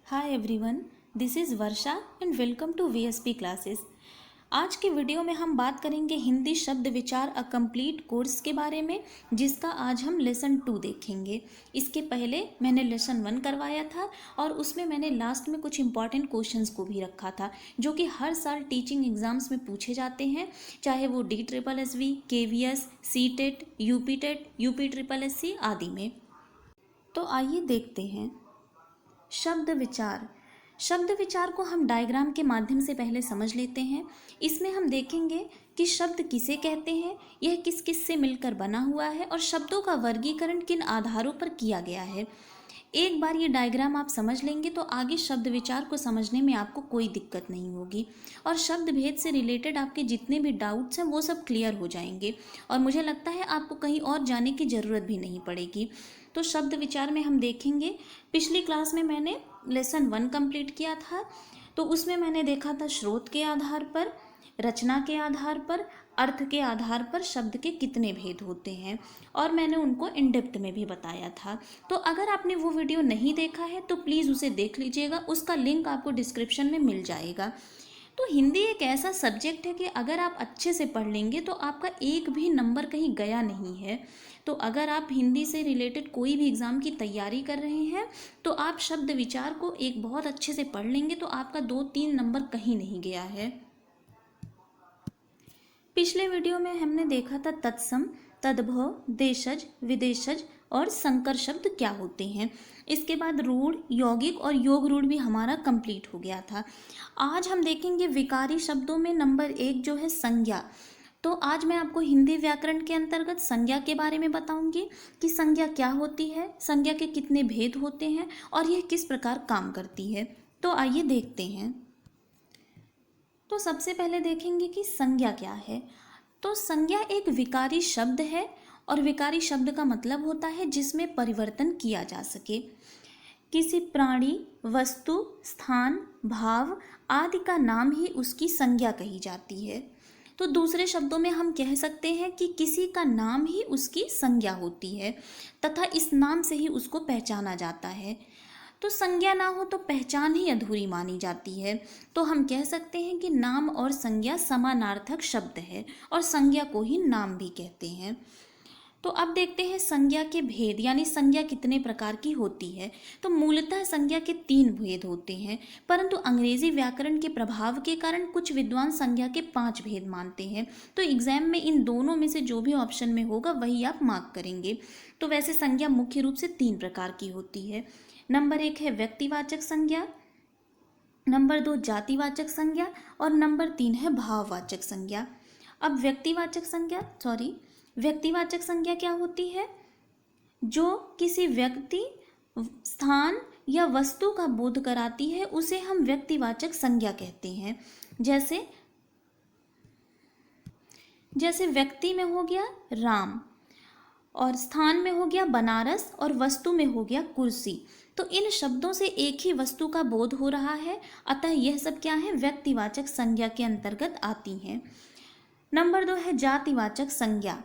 Hi everyone, this is Varsha and welcome to VSP classes. आज के video में हम बात करेंगे हिंदी शब्द विचार अ कंप्लीट कोर्स के बारे में, जिसका आज हम लेसन 2 देखेंगे। इसके पहले मैंने लेसन 1 करवाया था और उसमें मैंने लास्ट में कुछ इंपॉर्टेंट क्वेश्चंस को भी रखा था, जो कि हर साल टीचिंग एग्जाम्स में पूछे जाते हैं, चाहे वो DSSV, KVS, CTET, UPTET, UPSSC आदि में। तो आइए देखते हैं शब्द विचार। शब्द विचार को हम डायग्राम के माध्यम से पहले समझ लेते हैं। इसमें हम देखेंगे कि शब्द किसे कहते हैं, यह किस किस से मिलकर बना हुआ है और शब्दों का वर्गीकरण किन आधारों पर किया गया है। एक बार ये डायग्राम आप समझ लेंगे तो आगे शब्द विचार को समझने में आपको कोई दिक्कत नहीं होगी और शब्द भेद से रिलेटेड आपके जितने भी डाउट्स हैं वो सब क्लियर हो जाएंगे और मुझे लगता है आपको कहीं और जाने की ज़रूरत भी नहीं पड़ेगी। तो शब्द विचार में हम देखेंगे, पिछली क्लास में मैंने लेसन 1 कंप्लीट किया था, तो उसमें मैंने देखा था स्रोत के आधार पर, रचना के आधार पर, अर्थ के आधार पर शब्द के कितने भेद होते हैं और मैंने उनको इन डेप्थ में भी बताया था। तो अगर आपने वो वीडियो नहीं देखा है तो प्लीज़ उसे देख लीजिएगा, उसका लिंक आपको डिस्क्रिप्शन में मिल जाएगा। तो हिंदी एक ऐसा सब्जेक्ट है कि अगर आप अच्छे से पढ़ लेंगे तो आपका एक भी नंबर कहीं गया नहीं है। तो अगर आप हिंदी से रिलेटेड कोई भी एग्ज़ाम की तैयारी कर रहे हैं तो आप शब्द विचार को एक बहुत अच्छे से पढ़ लेंगे तो आपका 2-3 नंबर कहीं नहीं गया है। पिछले वीडियो में हमने देखा था तत्सम, तद्भव, देशज, विदेशज और संकर शब्द क्या होते हैं। इसके बाद रूढ़, यौगिक और योग रूढ़ भी हमारा कंप्लीट हो गया था। आज हम देखेंगे विकारी शब्दों में नंबर 1 जो है संज्ञा। तो आज मैं आपको हिंदी व्याकरण के अंतर्गत संज्ञा के बारे में बताऊंगी कि संज्ञा क्या होती है, संज्ञा के कितने भेद होते हैं और यह किस प्रकार काम करती है। तो आइए देखते हैं। तो सबसे पहले देखेंगे कि संज्ञा क्या है। तो संज्ञा एक विकारी शब्द है और विकारी शब्द का मतलब होता है जिसमें परिवर्तन किया जा सके। किसी प्राणी, वस्तु, स्थान, भाव आदि का नाम ही उसकी संज्ञा कही जाती है। तो दूसरे शब्दों में हम कह सकते हैं कि किसी का नाम ही उसकी संज्ञा होती है तथा इस नाम से ही उसको पहचाना जाता है। तो संज्ञा ना हो तो पहचान ही अधूरी मानी जाती है। तो हम कह सकते हैं कि नाम और संज्ञा समानार्थक शब्द है और संज्ञा को ही नाम भी कहते हैं। तो अब देखते हैं संज्ञा के भेद, यानी संज्ञा कितने प्रकार की होती है। तो मूलतः संज्ञा के 3 भेद होते हैं, परंतु अंग्रेजी व्याकरण के प्रभाव के कारण कुछ विद्वान संज्ञा के 5 भेद मानते हैं। तो एग्जाम में इन दोनों में से जो भी ऑप्शन में होगा वही आप मार्क करेंगे। तो वैसे संज्ञा मुख्य रूप से 3 प्रकार की होती है। नंबर 1 है व्यक्तिवाचक संज्ञा, नंबर 2 जातिवाचक संज्ञा और नंबर 3 है भाववाचक संज्ञा। अब व्यक्तिवाचक संज्ञा क्या होती है? जो किसी व्यक्ति, स्थान या वस्तु का बोध कराती है उसे हम व्यक्तिवाचक संज्ञा कहते हैं। जैसे व्यक्ति में हो गया राम और स्थान में हो गया बनारस और वस्तु में हो गया कुर्सी। तो इन शब्दों से एक ही वस्तु का बोध हो रहा है, अतः यह सब क्या है? व्यक्तिवाचक संज्ञा के अंतर्गत आती हैं। नंबर 2 है जातिवाचक संज्ञा।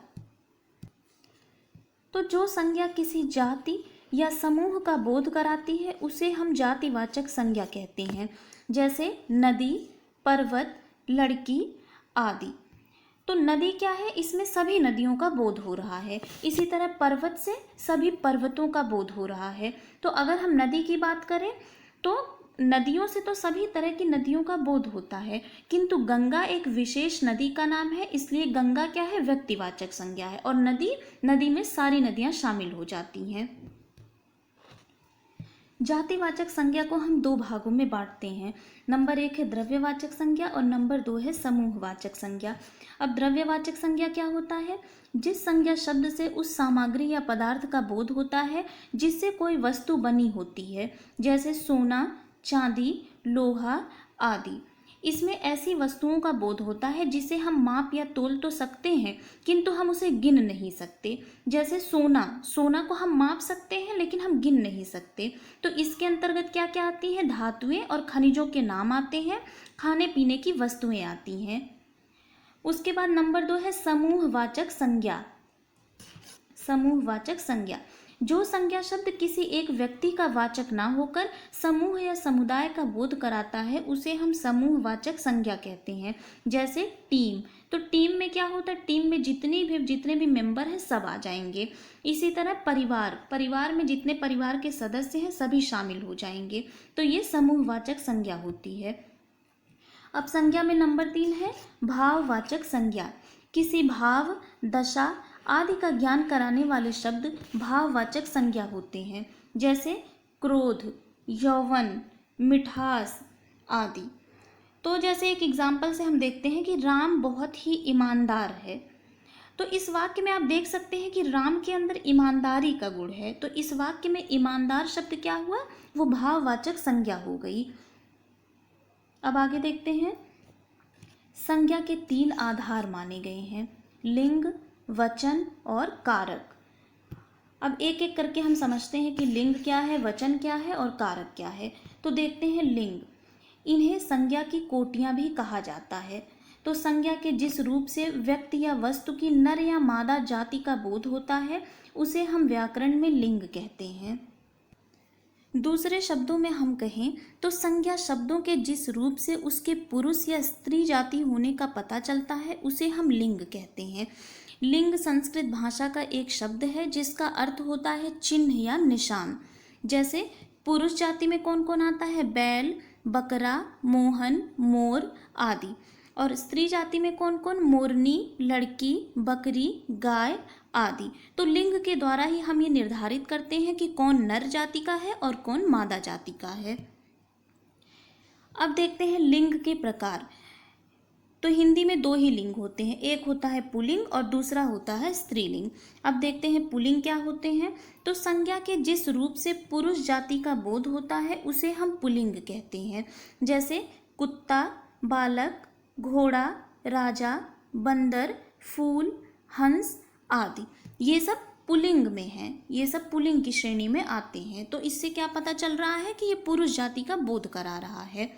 तो जो संज्ञा किसी जाति या समूह का बोध कराती है उसे हम जातिवाचक संज्ञा कहते हैं, जैसे नदी, पर्वत, लड़की आदि। तो नदी क्या है? इसमें सभी नदियों का बोध हो रहा है। इसी तरह पर्वत से सभी पर्वतों का बोध हो रहा है। तो अगर हम नदी की बात करें तो नदियों से तो सभी तरह की नदियों का बोध होता है, किंतु गंगा एक विशेष नदी का नाम है, इसलिए गंगा क्या है? व्यक्तिवाचक संज्ञा है और नदी में सारी नदियां शामिल हो जाती हैं। जातिवाचक संज्ञा को हम 2 भागों में बांटते हैं। नंबर 1 है द्रव्यवाचक संज्ञा और नंबर 2 है समूहवाचक संज्ञा। अब द्रव्यवाचक संज्ञा क्या होता है? जिस संज्ञा शब्द से उस सामग्री या पदार्थ का बोध होता है जिससे कोई वस्तु बनी होती है, जैसे सोना, चांदी, लोहा आदि। इसमें ऐसी वस्तुओं का बोध होता है जिसे हम माप या तोल तो सकते हैं किंतु हम उसे गिन नहीं सकते। जैसे सोना को हम माप सकते हैं लेकिन हम गिन नहीं सकते। तो इसके अंतर्गत क्या क्या आती हैं? धातुएं और खनिजों के नाम आते हैं, खाने पीने की वस्तुएं आती हैं। उसके बाद नंबर 2 है समूहवाचक संज्ञा। जो संज्ञा शब्द किसी एक व्यक्ति का वाचक ना होकर समूह या समुदाय का बोध कराता है उसे हम समूहवाचक संज्ञा कहते हैं। जैसे टीम, तो टीम में क्या होता है, टीम में जितने भी मेंबर हैं सब आ जाएंगे। इसी तरह परिवार, परिवार में जितने परिवार के सदस्य हैं सभी शामिल हो जाएंगे, तो ये समूहवाचक संज्ञा होती है। अब संज्ञा में नंबर 3 है भाववाचक संज्ञा। किसी भाव, दशा आदि का ज्ञान कराने वाले शब्द भाववाचक संज्ञा होते हैं। जैसे क्रोध, यौवन, मिठास आदि। तो जैसे एक एग्जाम्पल से हम देखते हैं कि राम बहुत ही ईमानदार है। तो इस वाक्य में आप देख सकते हैं कि राम के अंदर ईमानदारी का गुण है। तो इस वाक्य में ईमानदार शब्द क्या हुआ, वो भाववाचक संज्ञा हो गई। अब आगे देखते हैं। संज्ञा के 3 आधार माने गए हैं, लिंग, वचन और कारक। अब एक एक करके हम समझते हैं कि लिंग क्या है, वचन क्या है और कारक क्या है। तो देखते हैं लिंग। इन्हें संज्ञा की कोटियां भी कहा जाता है। तो संज्ञा के जिस रूप से व्यक्ति या वस्तु की नर या मादा जाति का बोध होता है उसे हम व्याकरण में लिंग कहते हैं। दूसरे शब्दों में हम कहें तो संज्ञा शब्दों के जिस रूप से उसके पुरुष या स्त्री जाति होने का पता चलता है उसे हम लिंग कहते हैं। लिंग संस्कृत भाषा का एक शब्द है जिसका अर्थ होता है चिन्ह या निशान। जैसे पुरुष जाति में कौन कौन आता है, बैल, बकरा, मोहन, मोर आदि। और स्त्री जाति में कौन कौन, मोरनी, लड़की, बकरी, गाय आदि। तो लिंग के द्वारा ही हम ये निर्धारित करते हैं कि कौन नर जाति का है और कौन मादा जाति का है। अब देखते हैं लिंग के प्रकार। तो हिंदी में 2 ही लिंग होते हैं, एक होता है पुल्लिंग और दूसरा होता है स्त्रीलिंग। अब देखते हैं पुल्लिंग क्या होते हैं। तो संज्ञा के जिस रूप से पुरुष जाति का बोध होता है उसे हम पुल्लिंग कहते हैं। जैसे कुत्ता, बालक, घोड़ा, राजा, बंदर, फूल, हंस आदि। ये सब पुल्लिंग में हैं, ये सब पुल्लिंग की श्रेणी में आते हैं। तो इससे क्या पता चल रहा है कि ये पुरुष जाति का बोध करा रहा है।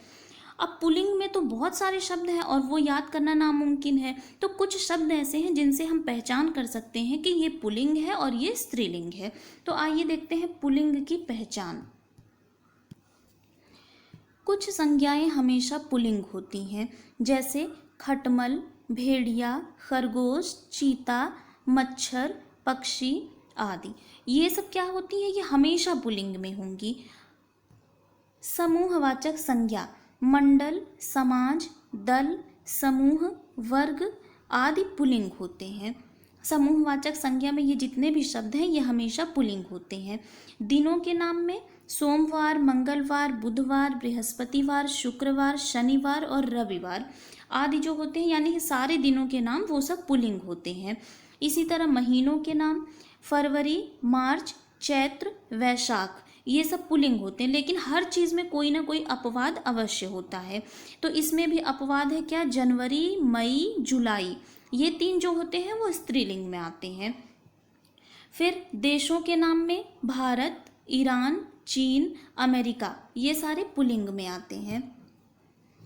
अब पुल्लिंग में तो बहुत सारे शब्द हैं और वो याद करना नामुमकिन है। तो कुछ शब्द ऐसे हैं जिनसे हम पहचान कर सकते हैं कि ये पुल्लिंग है और ये स्त्रीलिंग है। तो आइए देखते हैं पुल्लिंग की पहचान। कुछ संज्ञाएं हमेशा पुल्लिंग होती हैं, जैसे खटमल, भेड़िया, खरगोश, चीता, मच्छर, पक्षी आदि। ये सब क्या होती है, ये हमेशा पुल्लिंग में होंगी। समूहवाचक संज्ञा मंडल, समाज, दल, समूह, वर्ग आदि पुल्लिंग होते हैं। समूहवाचक संज्ञा में ये जितने भी शब्द हैं ये हमेशा पुल्लिंग होते हैं। दिनों के नाम में सोमवार, मंगलवार, बुधवार, बृहस्पतिवार, शुक्रवार, शनिवार और रविवार आदि जो होते हैं, यानी सारे दिनों के नाम वो सब पुल्लिंग होते हैं। इसी तरह महीनों के नाम फरवरी, मार्च, चैत्र, वैशाख ये सब पुल्लिंग होते हैं। लेकिन हर चीज़ में कोई ना कोई अपवाद अवश्य होता है। तो इसमें भी अपवाद है क्या, जनवरी, मई, जुलाई, ये 3 जो होते हैं वो स्त्रीलिंग में आते हैं। फिर देशों के नाम में भारत, ईरान, चीन, अमेरिका ये सारे पुल्लिंग में आते हैं।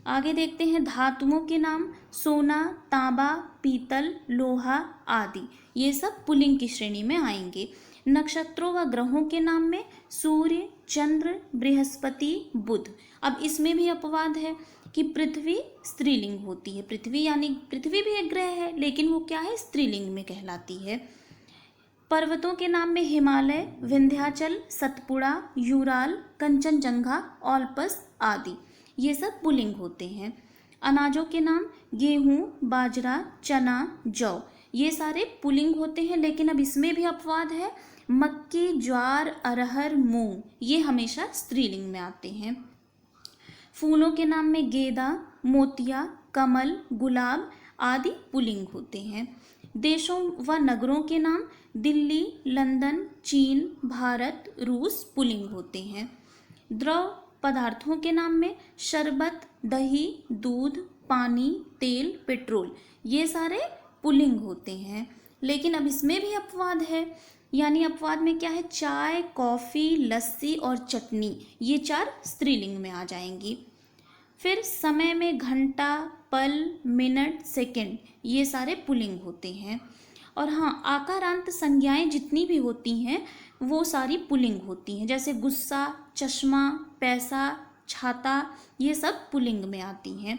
आगे देखते हैं धातुओं के नाम सोना, तांबा, पीतल, लोहा आदि, ये सब पुल्लिंग की श्रेणी में आएंगे। नक्षत्रों व ग्रहों के नाम में सूर्य, चंद्र, बृहस्पति, बुध। अब इसमें भी अपवाद है कि पृथ्वी स्त्रीलिंग होती है। पृथ्वी यानी पृथ्वी भी एक ग्रह है लेकिन वो क्या है, स्त्रीलिंग में कहलाती है। पर्वतों के नाम में हिमालय, विंध्याचल, सतपुड़ा, यूराल, कंचनजंगा, ओल्पस आदि, ये सब पुल्लिंग होते हैं। अनाजों के नाम गेहूँ, बाजरा, चना, जौ, ये सारे पुल्लिंग होते हैं। लेकिन अब इसमें भी अपवाद है, मक्की, ज्वार, अरहर, मूंग ये हमेशा स्त्रीलिंग में आते हैं। फूलों के नाम में गेंदा, मोतिया, कमल, गुलाब आदि पुल्लिंग होते हैं। देशों व नगरों के नाम दिल्ली, लंदन, चीन, भारत, रूस पुल्लिंग होते हैं। द्रव पदार्थों के नाम में शरबत, दही, दूध, पानी, तेल, पेट्रोल ये सारे पुल्लिंग होते हैं। लेकिन अब इसमें भी अपवाद है, यानी अपवाद में क्या है, चाय, कॉफ़ी, लस्सी और चटनी ये 4 स्त्रीलिंग में आ जाएंगी। फिर समय में घंटा, पल, मिनट, सेकंड ये सारे पुल्लिंग होते हैं। और हाँ, आकारांत संज्ञाएं जितनी भी होती हैं वो सारी पुल्लिंग होती हैं, जैसे गुस्सा, चश्मा, पैसा, छाता, ये सब पुल्लिंग में आती हैं।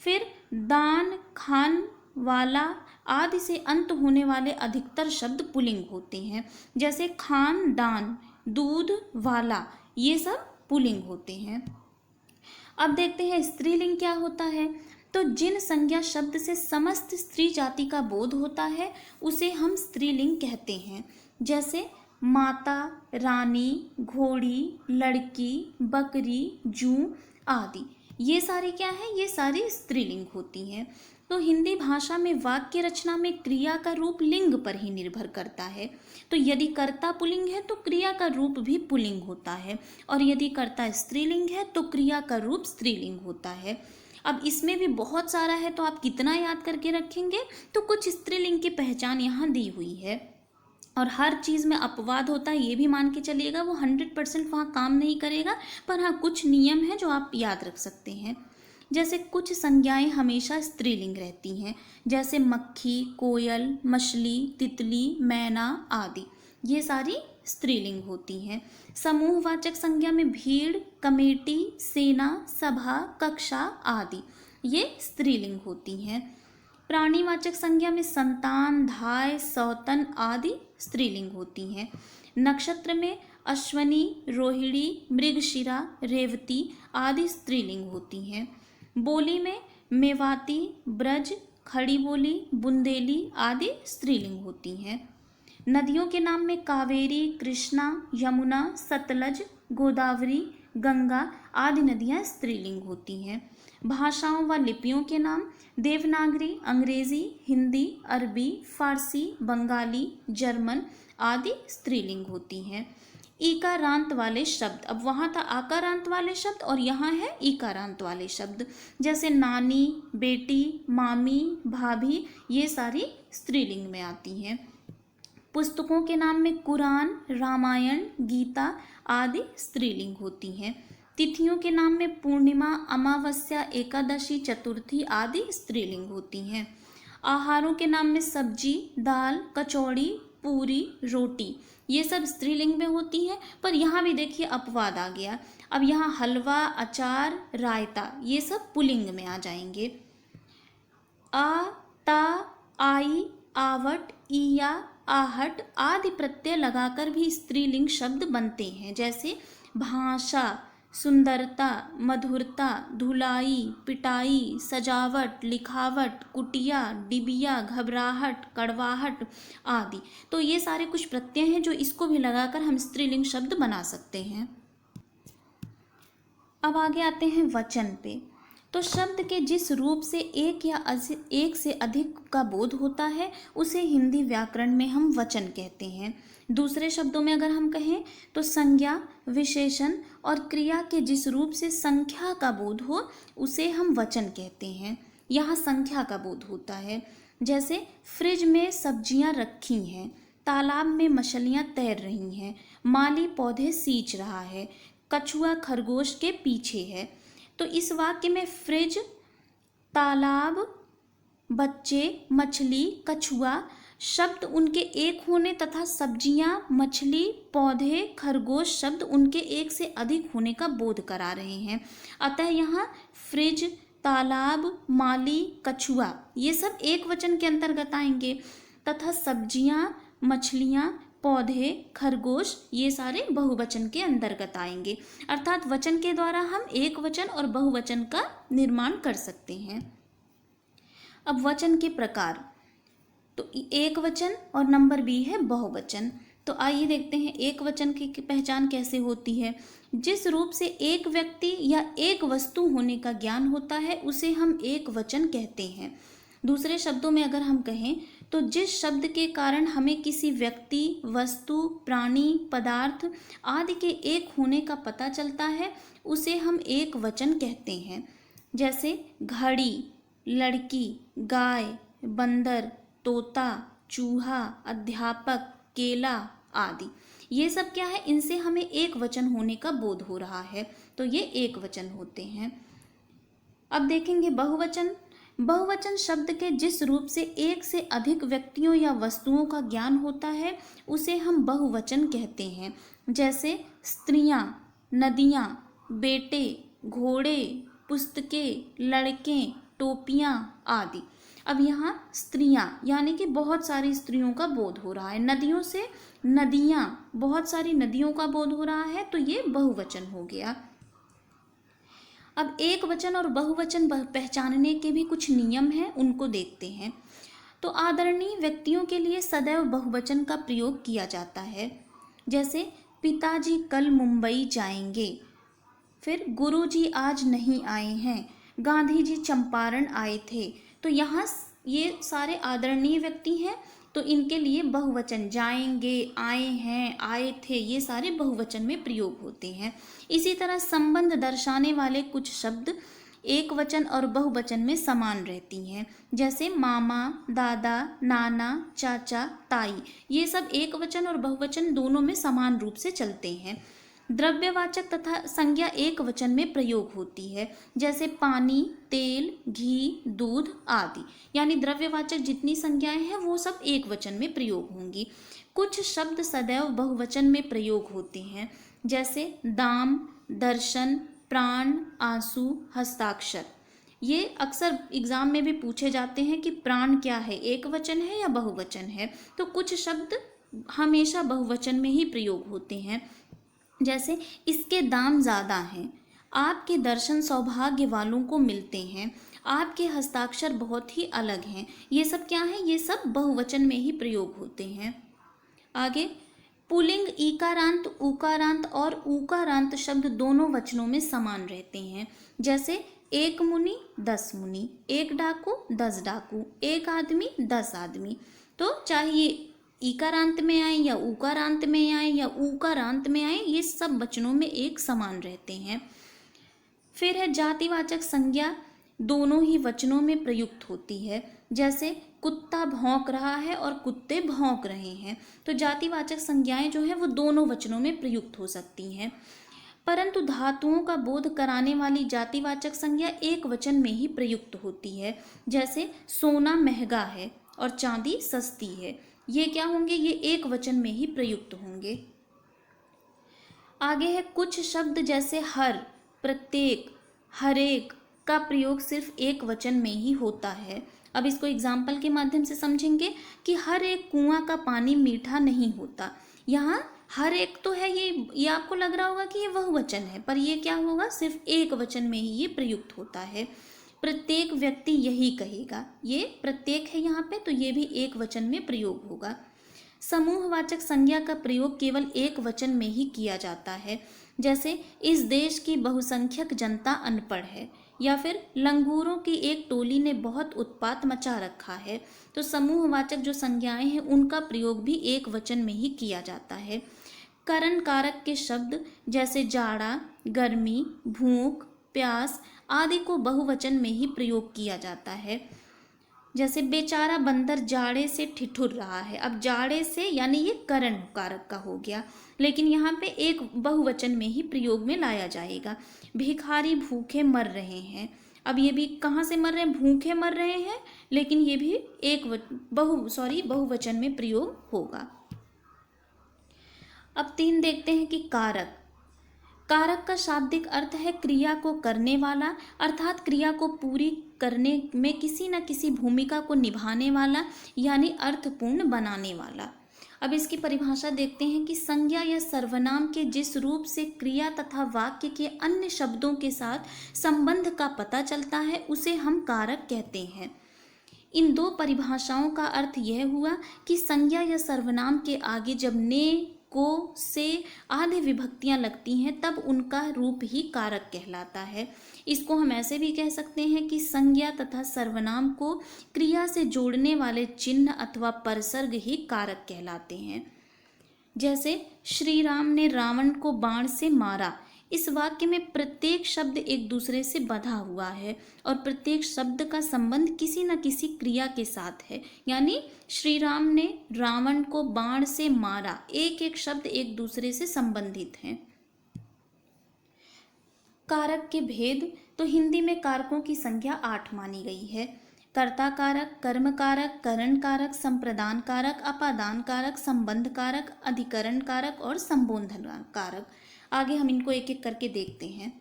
फिर दान, खान, वाला आदि से अंत होने वाले अधिकतर शब्द पुल्लिंग होते हैं, जैसे खान, दान, दूध, वाला, ये सब पुल्लिंग होते हैं। अब देखते हैं स्त्रीलिंग क्या होता है। तो जिन संज्ञा शब्द से समस्त स्त्री जाति का बोध होता है उसे हम स्त्रीलिंग कहते हैं, जैसे माता, रानी, घोड़ी, लड़की, बकरी, जूं आदि। ये सारी क्या है, ये सारी स्त्रीलिंग होती हैं। तो हिंदी भाषा में वाक्य रचना में क्रिया का रूप लिंग पर ही निर्भर करता है। तो यदि कर्ता पुल्लिंग है तो क्रिया का रूप भी पुल्लिंग होता है, और यदि कर्ता स्त्रीलिंग है तो क्रिया का रूप स्त्रीलिंग होता है। अब इसमें भी बहुत सारा है, तो आप कितना याद करके रखेंगे। तो कुछ स्त्रीलिंग की पहचान यहाँ दी हुई है, और हर चीज़ में अपवाद होता है ये भी मान के चलिएगा, वो 100% वहाँ काम नहीं करेगा, पर हाँ कुछ नियम हैं जो आप याद रख सकते हैं। जैसे कुछ संज्ञाएं हमेशा स्त्रीलिंग रहती हैं, जैसे मक्खी, कोयल, मछली, तितली, मैना आदि, ये सारी स्त्रीलिंग होती हैं। समूहवाचक संज्ञा में भीड़, कमेटी, सेना, सभा, कक्षा आदि, ये स्त्रीलिंग होती हैं। प्राणीवाचक संज्ञा में संतान, धाय, सौतन आदि स्त्रीलिंग होती हैं। नक्षत्र में अश्वनी, रोहिणी, मृगशिरा, रेवती आदि स्त्रीलिंग होती हैं। बोली में मेवाती, ब्रज, खड़ी बोली, बुंदेली आदि स्त्रीलिंग होती हैं। नदियों के नाम में कावेरी, कृष्णा, यमुना, सतलज, गोदावरी, गंगा आदि नदियाँ स्त्रीलिंग होती हैं। भाषाओं व लिपियों के नाम देवनागरी, अंग्रेजी, हिंदी, अरबी, फारसी, बंगाली, जर्मन आदि स्त्रीलिंग होती हैं। ईकारांत वाले शब्द, अब वहाँ था आकारांत वाले शब्द और यहाँ है ईकारांत वाले शब्द, जैसे नानी, बेटी, मामी, भाभी, ये सारी स्त्रीलिंग में आती हैं। पुस्तकों के नाम में कुरान, रामायण, गीता आदि स्त्रीलिंग होती हैं। तिथियों के नाम में पूर्णिमा, अमावस्या, एकादशी, चतुर्थी आदि स्त्रीलिंग होती हैं। आहारों के नाम में सब्जी, दाल, कचौड़ी, पूरी, रोटी, ये सब स्त्रीलिंग में होती हैं, पर यहाँ भी देखिए अपवाद आ गया। अब यहाँ हलवा, अचार, रायता, ये सब पुल्लिंग में आ जाएंगे। आ, ता, आई, आवट, इया, आहट आदि प्रत्यय लगाकर भी स्त्रीलिंग शब्द बनते हैं, जैसे भाषा, सुंदरता, मधुरता, धुलाई, पिटाई, सजावट, लिखावट, कुटिया, डिबिया, घबराहट, कड़वाहट आदि। तो ये सारे कुछ प्रत्यय हैं जो इसको भी लगाकर हम स्त्रीलिंग शब्द बना सकते हैं। अब आगे आते हैं वचन पे। तो शब्द के जिस रूप से एक या एक से अधिक का बोध होता है उसे हिंदी व्याकरण में हम वचन कहते हैं। दूसरे शब्दों में अगर हम कहें तो संज्ञा, विशेषण और क्रिया के जिस रूप से संख्या का बोध हो उसे हम वचन कहते हैं। यहाँ संख्या का बोध होता है, जैसे फ्रिज में सब्जियां रखी हैं, तालाब में मछलियां तैर रही हैं, माली पौधे सींच रहा है, कछुआ खरगोश के पीछे है। तो इस वाक्य में फ्रिज, तालाब, बच्चे, मछली, कछुआ शब्द उनके एक होने तथा सब्जियां, मछली, पौधे, खरगोश शब्द उनके एक से अधिक होने का बोध करा रहे हैं। अतः यहाँ फ्रिज, तालाब, माली, कछुआ ये सब एक वचन के अंतर्गत आएंगे, तथा सब्जियां, मछलियां, पौधे, खरगोश ये सारे बहुवचन के अंतर्गत आएंगे। अर्थात वचन के द्वारा हम एक वचन और बहुवचन का निर्माण कर सकते हैं। अब वचन के प्रकार, तो एक वचन और नंबर बी है बहुवचन। तो आइए देखते हैं एक वचन की पहचान कैसे होती है। जिस रूप से एक व्यक्ति या एक वस्तु होने का ज्ञान होता है उसे हम एक वचन कहते हैं। दूसरे शब्दों में अगर हम कहें तो जिस शब्द के कारण हमें किसी व्यक्ति, वस्तु, प्राणी, पदार्थ आदि के एक होने का पता चलता है उसे हम एक वचन कहते हैं। जैसे घड़ी, लड़की, गाय, बंदर, तोता, चूहा, अध्यापक, केला आदि, ये सब क्या है, इनसे हमें एक वचन होने का बोध हो रहा है, तो ये एक वचन होते हैं। अब देखेंगे बहुवचन। बहुवचन शब्द के जिस रूप से एक से अधिक व्यक्तियों या वस्तुओं का ज्ञान होता है उसे हम बहुवचन कहते हैं। जैसे स्त्रियां, नदियां, बेटे, घोड़े, पुस्तकें, लड़के, टोपियां आदि। अब यहाँ स्त्रियां यानी कि बहुत सारी स्त्रियों का बोध हो रहा है, नदियों से नदियां, बहुत सारी नदियों का बोध हो रहा है, तो ये बहुवचन हो गया। अब एक वचन और बहुवचन पहचानने के भी कुछ नियम हैं, उनको देखते हैं। तो आदरणीय व्यक्तियों के लिए सदैव बहुवचन का प्रयोग किया जाता है। जैसे पिताजी कल मुंबई जाएंगे, फिर गुरुजी आज नहीं आए हैं, गांधी जी चंपारण आए थे। तो यहाँ ये सारे आदरणीय व्यक्ति हैं, तो इनके लिए बहुवचन जाएंगे, आए हैं, आए थे, ये सारे बहुवचन में प्रयोग होते हैं। इसी तरह संबंध दर्शाने वाले कुछ शब्द एक वचन और बहुवचन में समान रहती हैं। जैसे मामा, दादा, नाना, चाचा, ताई, ये सब एक वचन और बहुवचन दोनों में समान रूप से चलते हैं। द्रव्यवाचक तथा संज्ञा एक वचन में प्रयोग होती है। जैसे पानी, तेल, घी, दूध आदि, यानी द्रव्यवाचक जितनी संज्ञाएं हैं वो सब एक वचन में प्रयोग होंगी। कुछ शब्द सदैव बहुवचन में प्रयोग होते हैं। जैसे दाम, दर्शन, प्राण, आंसू, हस्ताक्षर। ये अक्सर एग्जाम में भी पूछे जाते हैं कि प्राण क्या है, एक वचन है या बहुवचन है। तो कुछ शब्द हमेशा बहुवचन में ही प्रयोग होते हैं। जैसे इसके दाम ज़्यादा हैं, आपके दर्शन सौभाग्य वालों को मिलते हैं, आपके हस्ताक्षर बहुत ही अलग हैं। ये सब क्या है, ये सब बहुवचन में ही प्रयोग होते हैं। आगे पुल्लिंग ईकारांत, उकारांत और उकारांत शब्द दोनों वचनों में समान रहते हैं। जैसे एक मुनि 10 मुनि, एक डाकू 10 डाकू, एक आदमी 10 आदमी। तो चाहे ये ईकारांत में आए या उकारांत में आए या उकारांत में आए, ये सब वचनों में एक समान रहते हैं। फिर है जातिवाचक संज्ञा, दोनों ही वचनों में प्रयुक्त होती है। जैसे कुत्ता भौंक रहा है और कुत्ते भौंक रहे हैं। तो जातिवाचक संज्ञाएं जो है वो दोनों वचनों में प्रयुक्त हो सकती हैं। परंतु धातुओं का बोध कराने वाली जातिवाचक संज्ञा एक वचन में ही प्रयुक्त होती है। जैसे सोना महंगा है और चांदी सस्ती है, ये क्या होंगे, ये एक वचन में ही प्रयुक्त होंगे। आगे है कुछ शब्द जैसे हर, प्रत्येक, हरेक का प्रयोग सिर्फ एक वचन में ही होता है। अब इसको एग्जाम्पल के माध्यम से समझेंगे कि हर एक कुआं का पानी मीठा नहीं होता। यहाँ हर एक तो है, ये आपको लग रहा होगा कि ये बहुवचन है, पर ये क्या होगा, सिर्फ एक वचन में ही ये प्रयुक्त होता है। प्रत्येक व्यक्ति यही कहेगा, ये प्रत्येक है यहाँ पे, तो ये भी एक वचन में प्रयोग होगा। समूहवाचक संज्ञा का प्रयोग केवल एक वचन में ही किया जाता है। जैसे इस देश की बहुसंख्यक जनता अनपढ़ है, या फिर लंगूरों की एक टोली ने बहुत उत्पात मचा रखा है। तो समूहवाचक जो संज्ञाएं हैं उनका प्रयोग भी एक वचन में ही किया जाता है। करण कारक के शब्द जैसे जाड़ा, गर्मी, भूख, प्यास आदि को बहुवचन में ही प्रयोग किया जाता है। जैसे बेचारा बंदर जाड़े से ठिठुर रहा है। अब जाड़े से यानी ये करण कारक का हो गया, लेकिन यहाँ पे एक बहुवचन में ही प्रयोग में लाया जाएगा। भिखारी भूखे मर रहे हैं। अब ये भी कहाँ से मर रहे हैं, भूखे मर रहे हैं, लेकिन ये भी एक बहुवचन में प्रयोग होगा। अब 3 देखते हैं कि कारक। कारक का शाब्दिक अर्थ है क्रिया को करने वाला, अर्थात क्रिया को पूरी करने में किसी न किसी भूमिका को निभाने वाला, यानी अर्थपूर्ण बनाने वाला। अब इसकी परिभाषा देखते हैं कि संज्ञा या सर्वनाम के जिस रूप से क्रिया तथा वाक्य के अन्य शब्दों के साथ संबंध का पता चलता है उसे हम कारक कहते हैं। इन 2 परिभाषाओं का अर्थ यह हुआ कि संज्ञा या सर्वनाम के आगे जब ने, को, से आदि विभक्तियां लगती हैं तब उनका रूप ही कारक कहलाता है। इसको हम ऐसे भी कह सकते हैं कि संज्ञा तथा सर्वनाम को क्रिया से जोड़ने वाले चिन्ह अथवा परसर्ग ही कारक कहलाते हैं। जैसे श्री राम ने रावण को बाण से मारा, इस वाक्य में प्रत्येक शब्द एक दूसरे से बंधा हुआ है और प्रत्येक शब्द का संबंध किसी न किसी क्रिया के साथ है। यानी श्री राम ने रावण को बाण से मारा, एक एक शब्द एक दूसरे से संबंधित हैं। कारक के भेद, तो हिंदी में कारकों की संख्या 8 मानी गई है। कर्ता कारक, कर्म कारक, करण कारक, संप्रदान कारक, अपादान कारक, संबंध कारक, अधिकरण कारक और संबोधन कारक। आगे हम इनको एक एक करके देखते हैं।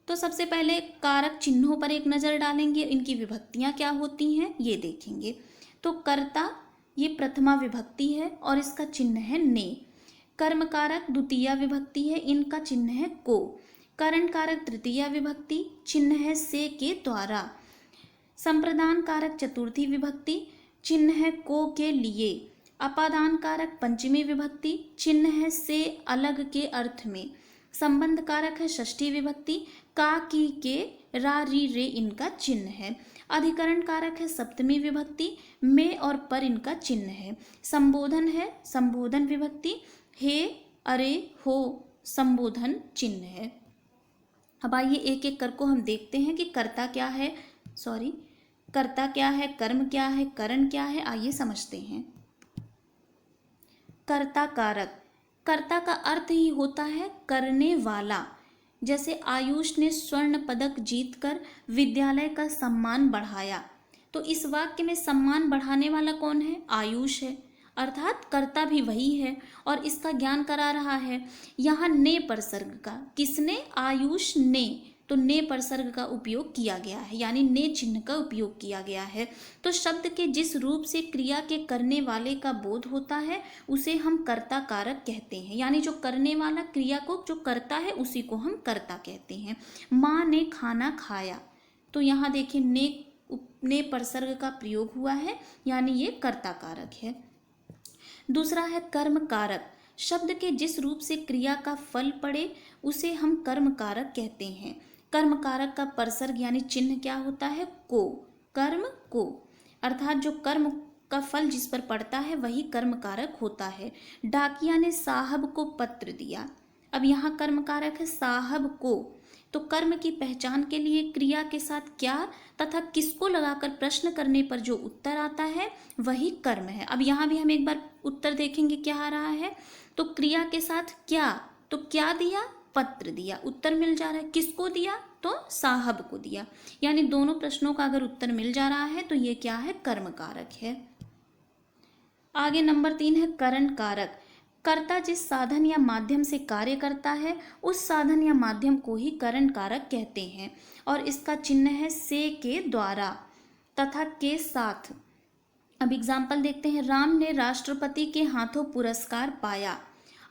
तो सबसे पहले कारक चिन्हों पर एक नज़र डालेंगे, इनकी विभक्तियां क्या होती हैं ये देखेंगे। तो कर्ता ये प्रथमा विभक्ति है और इसका चिन्ह है ने। कर्म कारक द्वितीया विभक्ति है, इनका चिन्ह है को। करण कारक तृतीया विभक्ति, चिन्ह है से के द्वारा। संप्रदान कारक चतुर्थी विभक्ति, चिन्ह है को के लिए। अपादान कारक पंचमी विभक्ति, चिन्ह है से अलग के अर्थ में। संबंध कारक है षष्ठी विभक्ति, का की के रा री रे इनका चिन्ह है। अधिकरण कारक है सप्तमी विभक्ति, में और पर इनका चिन्ह है। संबोधन है संबोधन विभक्ति, हे अरे हो संबोधन चिन्ह है। अब आइए एक एक करके हम देखते हैं कि कर्ता क्या है, कर्ता क्या है, कर्म क्या है, करण क्या है, आइए समझते हैं। कर्ता कारक, कर्ता का अर्थ ही होता है करने वाला। जैसे आयुष ने स्वर्ण पदक जीतकर विद्यालय का सम्मान बढ़ाया, तो इस वाक्य में सम्मान बढ़ाने वाला कौन है? आयुष है, अर्थात कर्ता भी वही है और इसका ज्ञान करा रहा है। यहाँ ने परसर्ग का, किसने? आयुष ने, तो ने परसर्ग का उपयोग किया गया है, यानी ने चिन्ह का उपयोग किया गया है। तो शब्द के जिस रूप से क्रिया के करने वाले का बोध होता है उसे हम कर्ता कारक कहते हैं, यानी जो करने वाला क्रिया को जो करता है उसी को हम कर्ता कहते हैं। माँ ने खाना खाया, तो यहाँ देखिए ने परसर्ग का प्रयोग हुआ है, यानी ये कर्ता कारक है। दूसरा है कर्म कारक, शब्द के जिस रूप से क्रिया का फल पड़े उसे हम कर्म कारक कहते हैं। कर्म कारक का परसर्ग यानी चिन्ह क्या होता है? को, कर्म को, अर्थात जो कर्म का फल जिस पर पड़ता है वही कर्म कारक होता है। डाकिया ने साहब को पत्र दिया, अब यहाँ कर्म कारक है साहब को, तो कर्म की पहचान के लिए क्रिया के साथ क्या तथा किसको लगाकर प्रश्न करने पर जो उत्तर आता है वही कर्म है। अब यहाँ भी हम एक बार उत्तर देखेंगे क्या आ रहा है। तो क्रिया के साथ क्या, तो क्या दिया? पत्र दिया, उत्तर मिल जा रहा है। किसको दिया? तो साहब को दिया, यानी दोनों प्रश्नों का अगर उत्तर मिल जा रहा है तो ये क्या है? कर्म कारक है। आगे नंबर 3 है करण कारक, कर्ता जिस साधन या माध्यम से कार्य करता है उस साधन या माध्यम को ही करण कारक कहते हैं और इसका चिन्ह है से के द्वारा तथा के साथ। अब एग्जाम्पल देखते हैं। राम ने राष्ट्रपति के हाथों पुरस्कार पाया,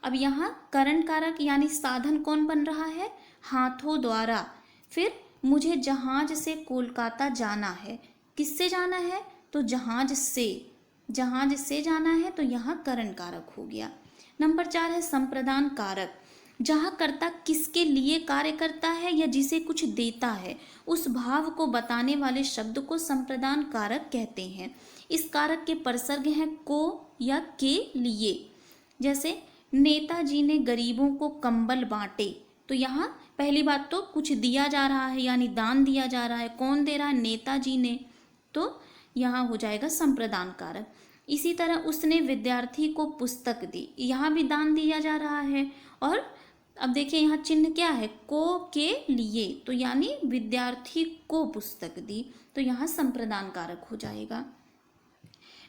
अब यहाँ करण कारक यानी साधन कौन बन रहा है? हाथों द्वारा। फिर मुझे जहाज से कोलकाता जाना है, किससे जाना है? तो जहाज से जाना है, तो यहाँ करण कारक हो गया। नंबर 4 है संप्रदान कारक, जहाँ कर्ता किसके लिए कार्य करता है या जिसे कुछ देता है उस भाव को बताने वाले शब्द को संप्रदान कारक कहते हैं। इस कारक के परसर्ग हैं को या के लिए। जैसे नेताजी ने गरीबों को कंबल बांटे, तो यहाँ पहली बात तो कुछ दिया जा रहा है यानी दान दिया जा रहा है, कौन दे रहा है? नेताजी ने, तो यहाँ हो जाएगा संप्रदान कारक। इसी तरह उसने विद्यार्थी को पुस्तक दी, यहाँ भी दान दिया जा रहा है। और अब देखिए यहाँ चिन्ह क्या है? को के लिए, तो यानी विद्यार्थी को पुस्तक दी, तो यहाँ संप्रदान कारक हो जाएगा।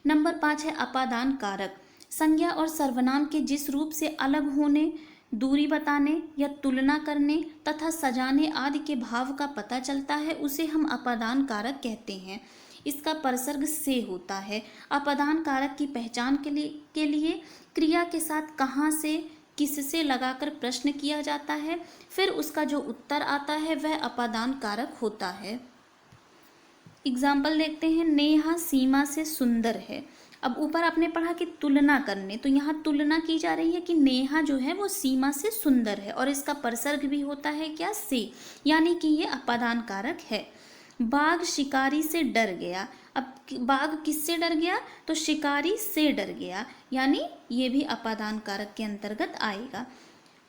नंबर 5 है अपादान कारक, संज्ञा और सर्वनाम के जिस रूप से अलग होने, दूरी बताने या तुलना करने तथा सजाने आदि के भाव का पता चलता है उसे हम अपादान कारक कहते हैं। इसका परसर्ग से होता है। अपादान कारक की पहचान के लिए क्रिया के साथ कहाँ से, किससे लगाकर प्रश्न किया जाता है, फिर उसका जो उत्तर आता है वह अपादान कारक होता है। एग्जाम्पल देखते हैं। नेहा सीमा से सुंदर है, अब ऊपर आपने पढ़ा कि तुलना करने, तो यहाँ तुलना की जा रही है कि नेहा जो है वो सीमा से सुंदर है और इसका परसर्ग भी होता है क्या? से, यानी कि ये अपादान कारक है। बाघ शिकारी से डर गया, अब बाघ किससे डर गया? तो शिकारी से डर गया, यानी ये भी अपादान कारक के अंतर्गत आएगा।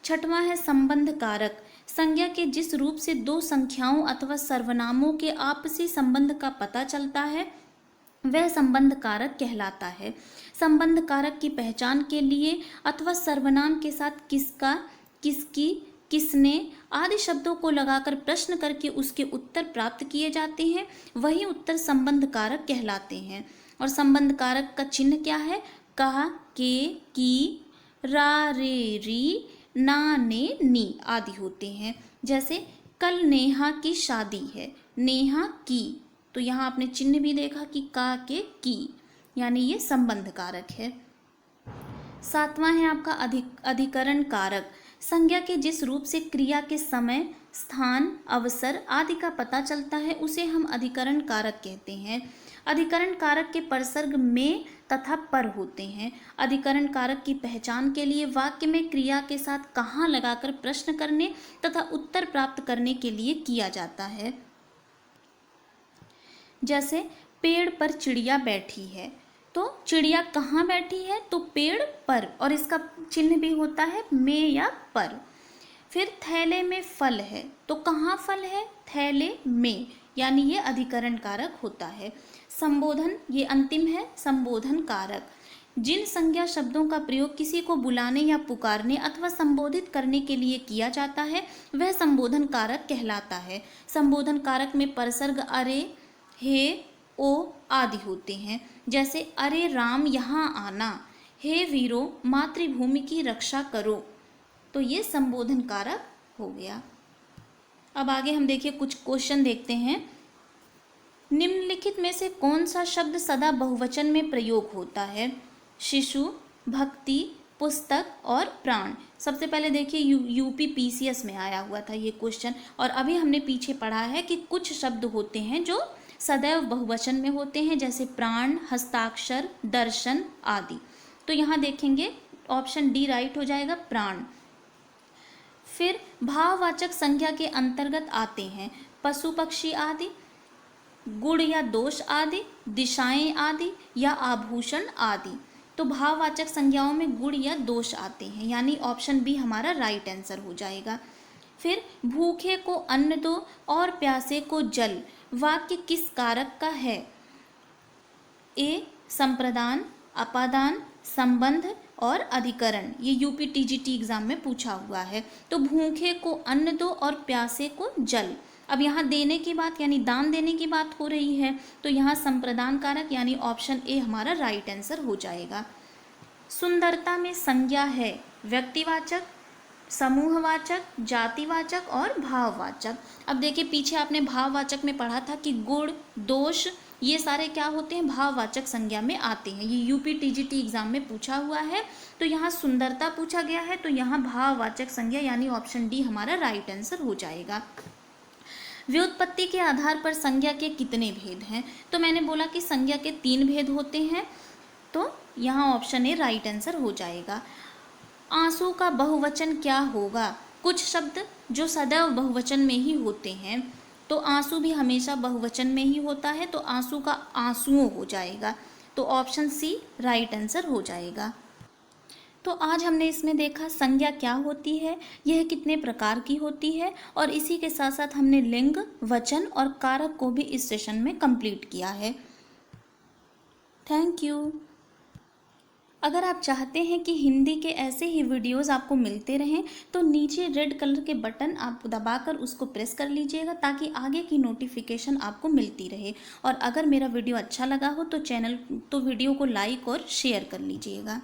छठवां है संबंध कारक, संज्ञा के जिस रूप से दो संख्याओं अथवा सर्वनामों के आपसी संबंध का पता चलता है वह संबंध कारक कहलाता है। संबंध कारक की पहचान के लिए अथवा सर्वनाम के साथ किसका, किसकी, किसने आदि शब्दों को लगाकर प्रश्न करके उसके उत्तर प्राप्त किए जाते हैं, वही उत्तर संबंध कारक कहलाते हैं। और संबंध कारक का चिन्ह क्या है? का, के, की, रा, रे, री, ना, ने, नी आदि होते हैं। जैसे कल नेहा की शादी है, नेहा की, तो यहाँ आपने चिन्ह भी देखा कि का, के, की, यानी ये संबंध कारक है। 7वां है आपका अधिकरण कारक। संज्ञा के जिस रूप से क्रिया के समय, स्थान, अवसर आदि का पता चलता है उसे हम अधिकरण कारक कहते हैं। अधिकरण कारक के परसर्ग में तथा पर होते हैं। अधिकरण कारक की पहचान के लिए वाक्य में क्रिया के साथ कहाँ लगाकर प्रश्न करने तथा उत्तर प्राप्त करने के लिए किया जाता है। जैसे पेड़ पर चिड़िया बैठी है, तो चिड़िया कहाँ बैठी है? तो पेड़ पर, और इसका चिन्ह भी होता है में या पर। फिर थैले में फल है, तो कहाँ फल है? थैले में, यानी ये अधिकरण कारक होता है। संबोधन, ये अंतिम है, संबोधन कारक। जिन संज्ञा शब्दों का प्रयोग किसी को बुलाने या पुकारने अथवा संबोधित करने के लिए किया जाता है वह संबोधन कारक कहलाता है। संबोधन कारक में परसर्ग अरे, हे, ओ आदि होते हैं। जैसे अरे राम यहाँ आना, हे वीरों मातृभूमि की रक्षा करो, तो ये संबोधन कारक हो गया। अब आगे हम देखिए कुछ क्वेश्चन देखते हैं। निम्नलिखित में से कौन सा शब्द सदा बहुवचन में प्रयोग होता है? शिशु, भक्ति, पुस्तक और प्राण। सबसे पहले देखिए यूपी पीसीएस में आया हुआ था ये क्वेश्चन, और अभी हमने पीछे पढ़ा है कि कुछ शब्द होते हैं जो सदैव बहुवचन में होते हैं, जैसे प्राण, हस्ताक्षर, दर्शन आदि। तो यहाँ देखेंगे ऑप्शन डी राइट हो जाएगा, प्राण। फिर भाववाचक संज्ञा के अंतर्गत आते हैं पशु पक्षी आदि, गुण या दोष आदि, दिशाएं आदि या आभूषण आदि। तो भाववाचक संज्ञाओं में गुण या दोष आते हैं, यानी ऑप्शन बी हमारा राइट आंसर हो जाएगा। फिर भूखे को अन्न दो और प्यासे को जल, वाक्य किस कारक का है? ए संप्रदान, अपादान, संबंध और अधिकरण। ये यूपी टीजीटी एग्जाम में पूछा हुआ है। तो भूखे को अन्न दो और प्यासे को जल, अब यहाँ देने की बात यानी दान देने की बात हो रही है, तो यहाँ संप्रदान कारक यानी ऑप्शन ए हमारा राइट आंसर हो जाएगा। सुंदरता में संज्ञा है व्यक्तिवाचक, समूहवाचक, जातिवाचक और भाववाचक। अब देखिए पीछे आपने भाववाचक में पढ़ा था कि गुण, दोष ये सारे क्या होते हैं? भाववाचक संज्ञा में आते हैं। ये यूपी टीजीटी एग्जाम में पूछा हुआ है। तो यहाँ सुंदरता पूछा गया है, तो यहाँ भाववाचक संज्ञा यानी ऑप्शन डी हमारा राइट आंसर हो जाएगा। व्युत्पत्ति के आधार पर संज्ञा के कितने भेद हैं? तो मैंने बोला कि संज्ञा के 3 भेद होते हैं, तो यहाँ ऑप्शन ए राइट आंसर हो जाएगा। आंसू का बहुवचन क्या होगा? कुछ शब्द जो सदैव बहुवचन में ही होते हैं, तो आंसू भी हमेशा बहुवचन में ही होता है, तो आंसू का आंसुओं हो जाएगा, तो ऑप्शन सी राइट आंसर हो जाएगा। तो आज हमने इसमें देखा संज्ञा क्या होती है, यह कितने प्रकार की होती है, और इसी के साथ साथ हमने लिंग, वचन और कारक को भी इस सेशन में कंप्लीट किया है। Thank you. अगर आप चाहते हैं कि हिंदी के ऐसे ही वीडियोस आपको मिलते रहें तो नीचे रेड कलर के बटन आप दबाकर उसको प्रेस कर लीजिएगा ताकि आगे की नोटिफिकेशन आपको मिलती रहे। और अगर मेरा वीडियो अच्छा लगा हो तो वीडियो को लाइक और शेयर कर लीजिएगा।